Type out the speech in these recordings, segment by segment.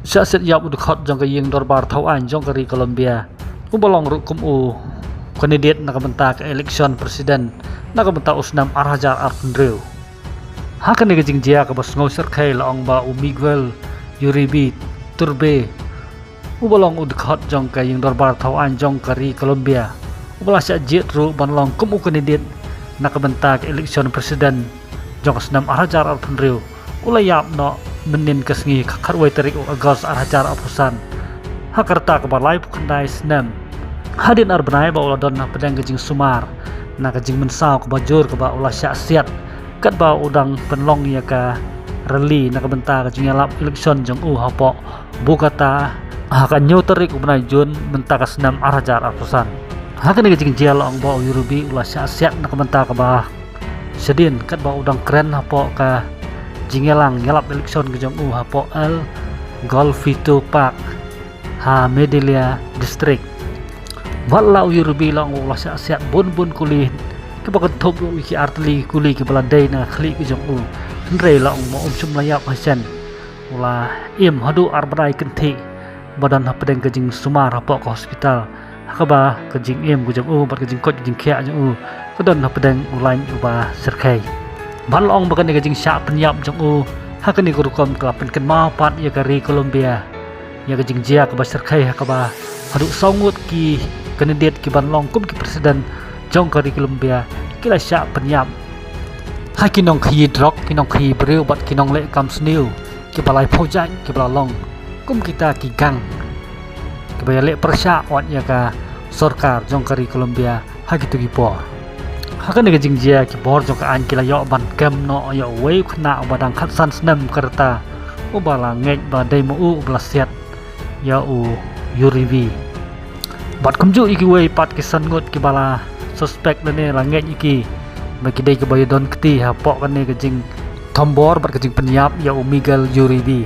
Syasat yap udah khot jong ke ying dorbar tau an jong kari Colombia. Balong rukum kandidat nak bentak election presiden nak bentak usnam Arhajar Arpendreu. Hakan ni jing jia ke bos ngosir kai laong ba Miguel Uribe Turbe. Balong udah khot jong ke ying dorbar tau an jong kari Colombia. Balah syak jit ru banlong kandidat nak bentak election presiden jong usnam Arhajar Arpendreu. Ulayap no menin kesengi kakar terik agos Arhajar Apusan hakarta kebalai pukandai senam hadin arbenai ba ulah don pedang kejing sumar na kejing mensau ke bajur ke ba ulah syak kat ba udang penlong ya ka reli na kebentar kejing yalap election jong hapok bukata hakan nyu terik benai jun bentar senam Arhajar Apusan hakan kejing jial ong ba Uribe ulah syak na kebentar ke ba sedin kat ba udang keren hapok ka jingelang ngelap election ke jong hapo el Golfito Park ha Medelia district wala Uribe lang ulah syak bun kuli ke bakat top wiki artli kuli ke baladai na khli ke jong nrei lang mo chum layap hasan ulah im hadu arbrai kenti badan hapedeng ke jing sumar hapo ke hospital hakaba ke jing im ke jong bat ke jing kot jing kya jong kedon hapedeng ulain uba serkai balong bakan ni jing syak penyap jong hakan ni gurukom kelapen ken mapat ya kari Colombia ya jing jia ke basar kai hakaba haduk songut ki kandidat ki banlong kum ki presiden jong kari Colombia kila syak penyap hakinong khi drok kinong khi breu bat kinong le kam sniu ki balai projek ki balalong kum kita ki gang ki bayale persyak wat ya ka sorkar jong kari Colombia hakitu ki por hakan ni jing jia ki bor jong ka an kila yo ban kem no yo wei khna badang khat san snam kerta ubala ngej ba dai mo blasiat ya Uribe bat kumju iki wei pat ki sangut ki bala suspek ne la ngej iki bagi dai ki bayadon kti ha pok kan ni jing tombor bat jing penyap ya Miguel Uribe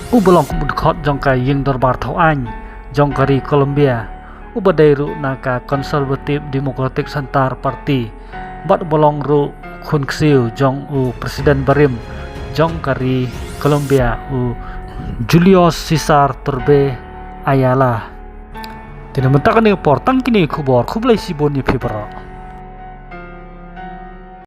balong kum khot jong ka ying dorbar thau an jong kari Colombia ubadai ru naka Conservative Democratic Center Party bat bolong ru khun ksiu jong presiden barim jong kari Colombia Julio Cesar Turbe Ayala. Tidak mentak ni portang kini kubor kublai sibon ni fibra.